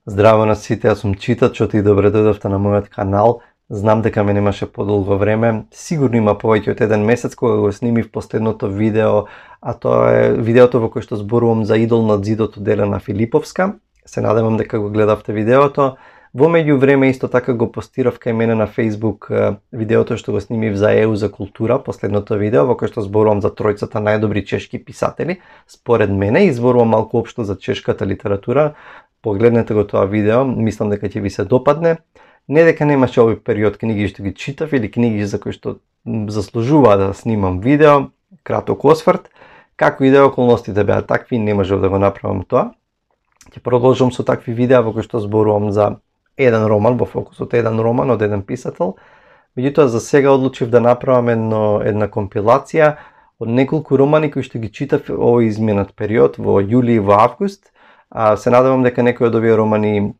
Здраво на сите, јас сум Читачот и добре дојдовте на мојот канал. Знам дека ме немаше подолго време, сигурно има повеќе од еден месец кога го снимив последното видео, а тоа е видеото во кое што зборувам за Идол над зидот од Елена Филиповска. Се надевам дека го гледавте видеото. Во меѓувреме исто така го постирав кај мене на Facebook видеото што го снимив за ЕУ за култура, последното видео во кое што зборувам за тројцата најдобри чешки писатели, според мене, и зборувам малку општо за чешката литература. Погледнете го тоа видео, мислам дека ќе ви се допадне. Не дека немаше овој период книги што ги читав или книги за кои што заслужува да снимам видео, краток осврт, како и да околностите беа такви, не можев да го направам тоа. Ќе продолжам со такви видеа во кои што зборувам за еден роман, во фокусот еден роман од еден писател. Меѓутоа за сега одлучив да направам една компилација од неколку романи кои што ги читав овој изминат период во јули и во август. Се надевам дека некои од овие романи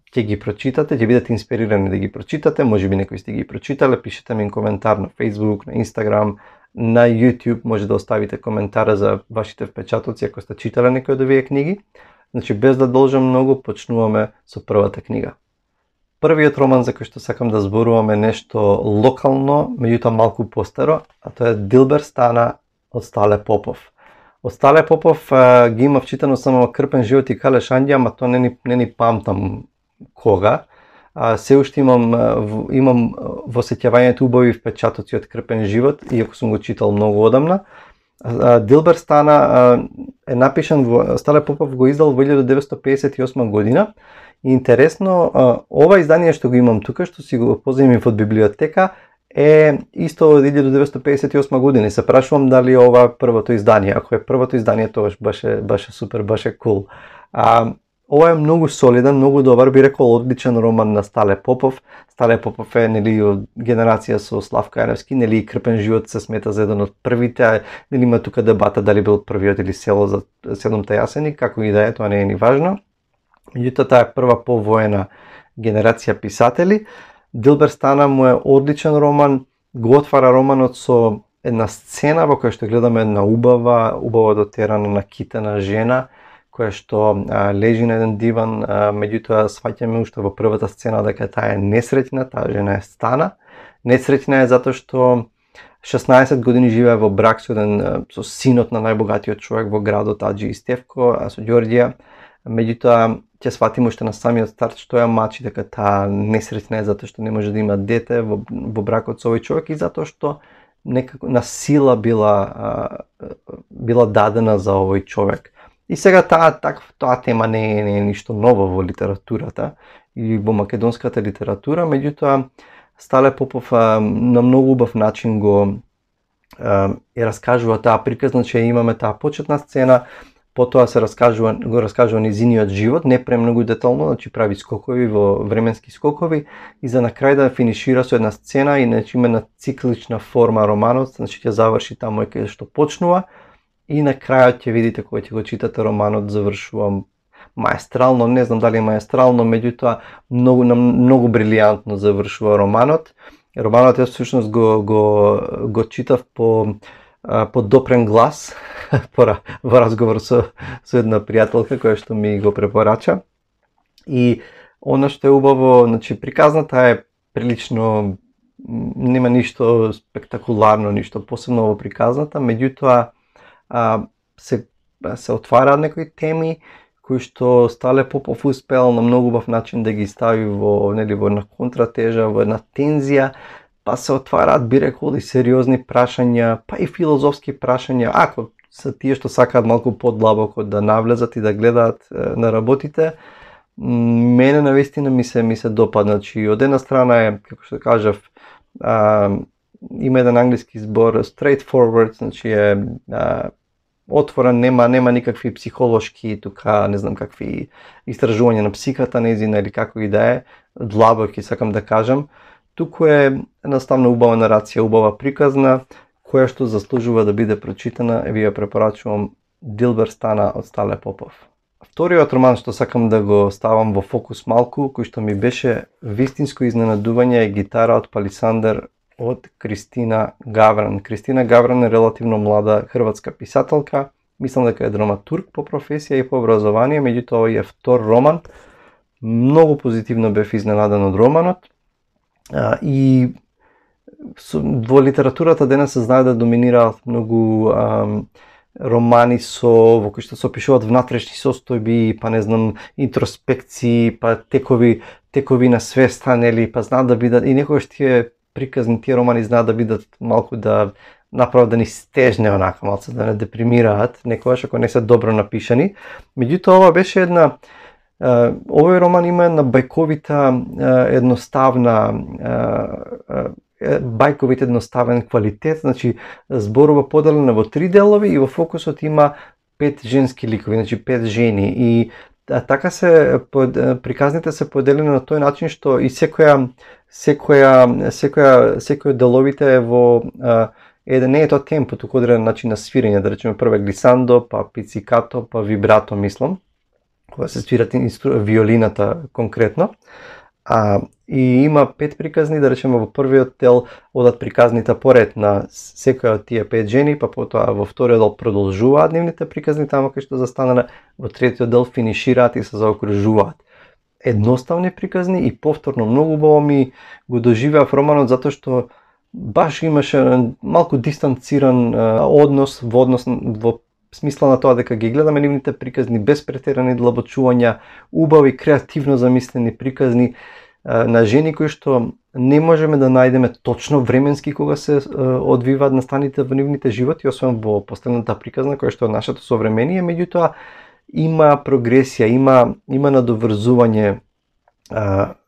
ќе ги прочитате, ќе бидете инспирирани да ги прочитате, можеби некои сте ги прочитале, пишете ми коментар на Facebook, на Instagram, на YouTube, може да оставите коментара за вашите впечатоци ако сте читале некои од овие книги. Значи, без да должам многу, почнуваме со првата книга. Првиот роман за кој што сакам да зборувам е нешто локално, меѓутоа малку постаро, а тоа е Дилбер Стана од Стале Попов. Од Стале Попов ги имав читано само Крпен живот и Калешандија, ама тоа не ни памтам кога. Се уште имам во сеќавањето убави впечатоци од Крпен живот, иако сум го читал многу одамна. Дилбер Стана е напишан Стале Попов го издал во 1958 година. И интересно, ова издание што го имам тука, што си го позаимив од библиотека, е исто од 1958 година. И се прашувам дали ова е првото издание. Ако е првото издание, тоа беше супер, беше кул. Ова е многу солиден, многу добар, би рекол одличен роман на Стале Попов. Стале Попов е од генерација со Славко Јаневски, и Крпен живот се смета за еден од првите, има тука дебата дали бил првиот или Село за седумте јасени, како и да е, тоа не е ни важно. Меѓутоа таа е прва повоена генерација писатели. Дилбер Стана му е одличен роман, го отвара романот со една сцена во која што гледаме една убаво дотерана накитена жена, која што лежи на еден диван, меѓутоа сваќаме уште во првата сцена дека таа е несреќна, таа жена е Стана. Несреќна е затоа што 16 години живее во брак со синот на најбогатиот човек во градот Аџи Стевко, со Ѓорѓија. Меѓутоа ќе сватиме уште на самиот старт што ја мачи дека таа несреќна е затоа што не може да има дете во бракот со овој човек и затоа што некако на сила била дадена за овој човек. И сега таа тема не е ништо ново во литературата и во македонската литература, меѓутоа Стале Попов на многу убав начин го раскажува таа приказна, че имаме таа почетна сцена, потоа се го раскажува низиниот живот, не премногу детално, значи прави скокови во временски скокови и за на крај да финишира со една сцена и значи има на циклична форма романот, значи ќе заврши таму каде што почнува. И на крајот ќе видите кога ќе го читате романот завршува маестрално, не знам дали е маестрално, меѓутоа многу брилијантно завршува романот. Романот јас всушност го читав по допрен глас во разговор со една пријателка која што ми го препорача. И она што е убаво, значи приказната е прилично, нема ништо спектакуларно, ништо посебно во приказната, меѓутоа се отвараат некои теми кои што Стале Попов успеал на многу убав начин да ги стави во една контратежа, во една тензија, па се отвараат, би рекол, и сериозни прашања, па и филозофски прашања, ако се тие што сакаат малку подлабоко да навлезат и да гледаат на работите. Мене навистина ми се допадна, значи од една страна е, како што кажав, има еден англиски збор, straightforward, значи е отворен, нема никакви психолошки, тука не знам какви истражувања на психата нејзина или како и да е, длабоки сакам да кажам. Туку е едноставно убава нарација, убава приказна, која што заслужува да биде прочитана, ви ја препорачувам Дилбер Стана од Стале Попов. Вториот роман што сакам да го ставам во фокус малку, кој што ми беше вистинско изненадување, е Гитара од Палисандер од Кристина Гавран. Кристина Гавран е релативно млада хрватска писателка. Мислам дека е драматург по професија и по образование, меѓутоа овој е втор роман Многу позитивно бев изненаден од романот и во литературата денес се знае да доминираат многу романи во кои што се опишуваат внатрешни состојби, па не знам, интроспекции, па текови на свеста, нели, па знаат да бидат и некогаш тие приказни, тие романи знаат да бидат малку да направо да ни стежне онака, малце да не депримираат, некогаш ако не се добро напишани. Меѓутоа ова беше овој роман има една бајковита, едноставна бајковите едноставен квалитет, значи зборува поделена во 3 делови и во фокусот има 5 женски ликови, значи 5 жени и така приказните се поделени на тој начин што и секој од деловите е во не е тоа темпо, туку одреден начин на свирење, да речеме прво глисандо, па пицикато, па вибрато мислам, кога се свират виолината конкретно. И има 5 приказни, да речеме во првиот дел одат приказните поред на секоја од тие 5 жени, па потоа во вториот дел продолжуваат нивните приказни тамо кај што застанале, во третиот дел финишираат и се заокружуваат. Едноставни приказни и повторно многу убаво ми го доживеав романот затоа што баш имаше малку дистанциран однос во смисла на тоа дека ги гледаме нивните приказни без претерани длабочувања, убави креативно замислени приказни на жени кои што не можеме да најдеме точно временски кога се одвиваат настаните во нивните животи, освен во последната приказна која што е нашето современие, меѓутоа има прогресија, има надоврзување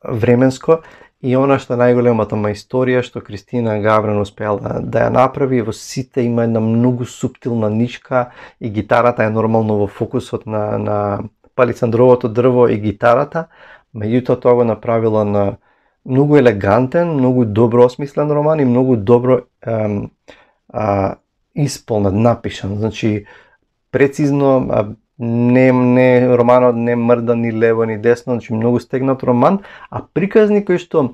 временско. И она што најголемата историја што Кристина Гавран успеала да ја направи, во сите има една многу суптилна нишка и гитарата е нормално во фокусот на палисандровото дрво и гитарата, меѓутоа тоа го направила на многу елегантен, многу добро осмислен роман и многу добро исполнет, напишан, значи прецизно, не романот не мрда ни лево ни десно, значи многу стегнат роман, а приказни кои што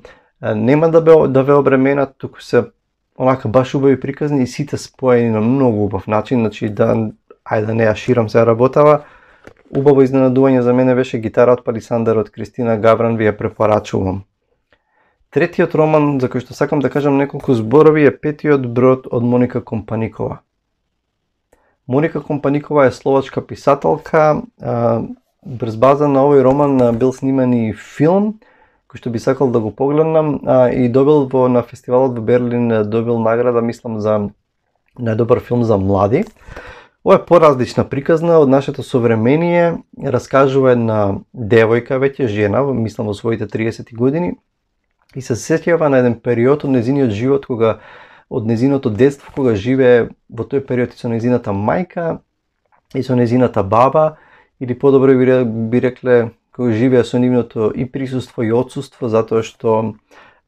нема да ве обременат, туку се онака баш убави приказни и сите споени на многу убав начин, значи да не ја ширам се работава. Убаво изненадување за мене беше Гитара од Палисандер од Кристина Гавран, ви ја препорачувам. Третиот роман за кој што сакам да кажам неколку зборови е Петиот брод од Моника Компаникова. Моника Компаникова е словачка писателка. Врз база на овој роман бил снимен и филм, кој што би сакал да го погледнам, и добил на фестивалот во Берлин, добил награда, мислам, за најдобар филм за млади. Ова е поразлична приказна од нашето современие, раскажува една девојка, веќе жена, мислам во своите 30 години, и се сеќава на еден период од незиниот живот, од незиното детство, кога живее во тој период и со незината мајка и со незината баба, или подобро би рекле кога живее со нивното и присуство и отсуство, затоа што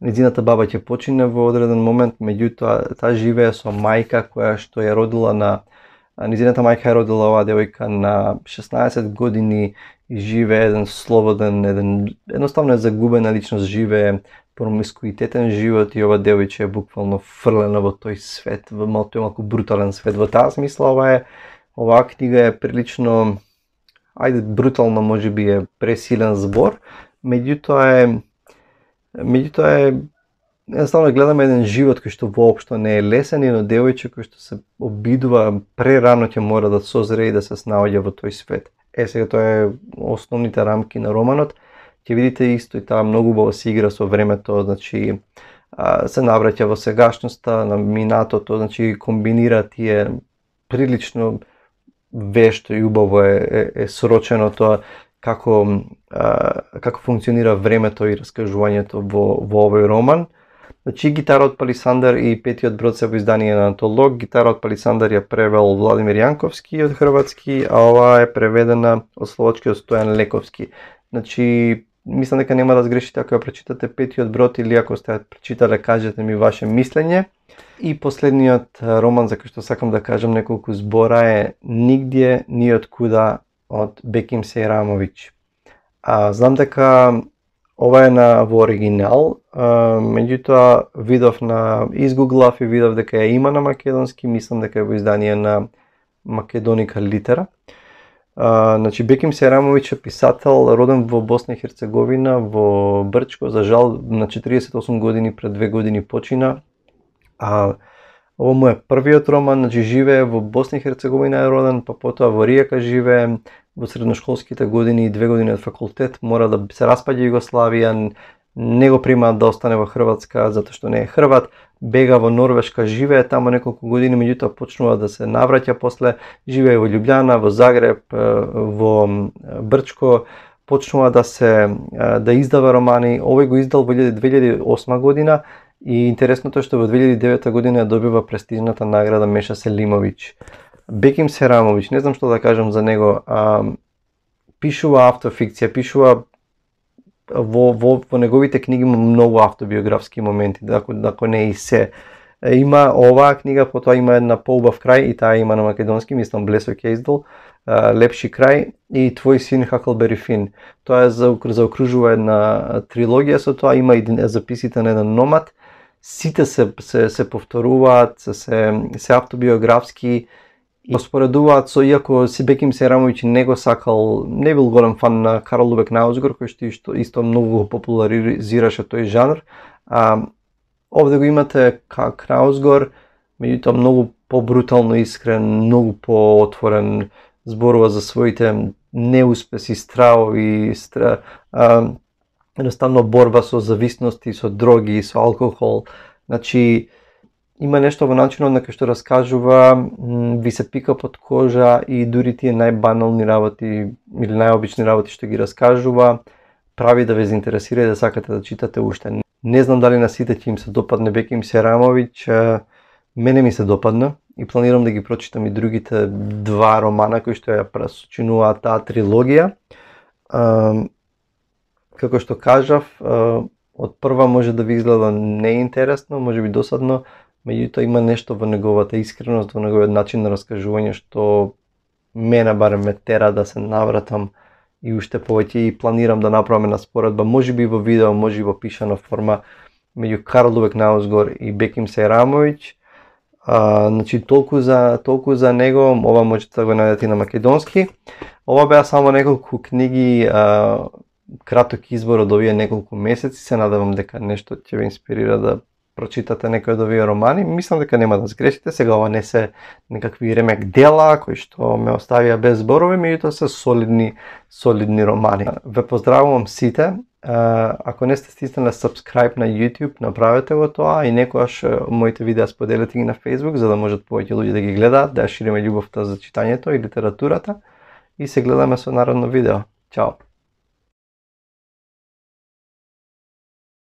незината баба ќе почине во одреден момент, меѓутоа таа живее со мајка која што ја родила незината мајка ја родила оваа девојка на 16 години и живее еден слободен, едноставно е загубена личност, живее промискуитетен живот и ова девојче е буквално фрлена во тој свет, во малку брутален свет. Во таа смисла оваа книга е прилично, брутално можеби е пресилен збор, меѓутоа едноставно гледаме еден живот кој што воопшто не е лесен, едно девојче кој што се обидува прерано ќе мора да созре и да се снаоѓа во тој свет. Сега тоа е основните рамки на романот. Ќе видите исто и таа многу убаво се игра со времето, значи се навраќа во сегашноста, на минатото, значи комбинира тие прилично вешто и убаво е срочено тоа како функционира времето и раскажувањето во овој роман. Значи Гитара од Палисандер и Петиот брод се во издание на Антолог. Гитара од Палисандер ја превел Владимир Јанковски од хрватски, а оваа е преведена од словачки од Стојан Лековски. Значи мислам дека нема да сгрешите ако ја прочитате Петиот брод или ако сте ја прочитале, кажете ми ваше мислење. И последниот роман за кој што сакам да кажам неколку збора е Нигдje ни од куда од Беким Сејрамовиќ. Знам дека ова е во оригинал, меѓутоа изгуглав и видов дека ја има на македонски, мислам дека е во издание на Македоника Литера. Значи Беким Серамовиќ е писател роден во Босна и Херцеговина, во Брчко, за жал на 48 години пред 2 години почина. Ово му е првиот роман, значи живее во Босна и Херцеговина е роден, па потоа во Ријека живее, во средношколските години и 2 години од факултет мора да се распаѓа Југославија, не го примаат да остане во Хрватска затоа што не е хрват, бега во Норвешка, живее таму неколку години, меѓутоа почнува да се навраќа после, живее во Љубљана, во Загреб, во Брчко, почнува да издава романи. Овој го издал во 2008 година и интересното е што во 2009 година добива престижната награда Меша Селимовиќ. Беким Серамовиќ, не знам што да кажам за него, пишува автофикција, пишува во неговите книги има многу автобиографски моменти, ако не и се. Има оваа книга, потоа има една Поубав крај и таа има на македонски, мислам Блесој ќе издал, Лепши крај и Твој син Хаклбери Фин. Тоа заокружува една трилогија со тоа, има и записите на еден номад. Сите се повторуваат, се автобиографски и споредуваат со, иако Беким Серамовиќ не бил голем фан на Карл Лубек Наузгор, кој што исто многу го популаризираше тој жанр. Овде го имате Кнаузгор, меѓутоа многу побрутално искрен, многу поотворен, зборува за своите неуспеси, стравови, едноставно борба со зависности, со дроги, со алкохол. Значи, има нешто во начинот на кој што раскажува, ви се пика под кожа и дури тие најбанални работи или најобични работи што ги раскажува, прави да ве заинтересира и да сакате да читате уште. Не знам дали на сите ќе им се допадне Беким Серамовиќ, мене ми се допадна и планирам да ги прочитам и другите два романа кои што ја сочинуваат таа трилогија. Како што кажав, од прва може да ви изгледа неинтересно, може би досадно, меѓутоа има нешто во неговата искреност, во неговиот начин на раскажување што мене барем ме тера да се навратам и уште повеќе и планирам да направам една споредба, можеби во видео, може и во пишана форма, меѓу Карл Лубек Наузгор и Беким Серамовиќ. Значи толку за него, ова можете да го најдете на македонски. Ова беа само неколку книги, краток избор од овие неколку месеци, се надевам дека нешто ќе ве инспирира да прочитате некој од овие романи. Мислам дека нема да сгрешите, сега ова не се некакви ремек дела кои што ме оставија без зборови, меѓутоа се солидни романи. Ве поздравувам сите. Ако не сте стиснали subscribe на YouTube, направете го тоа и некогаш моите видеа споделете ги на Facebook за да можат повеќе луѓе да ги гледаат, да ја шириме љубовта за читањето и литературата и се гледаме со наредно видео. Чао!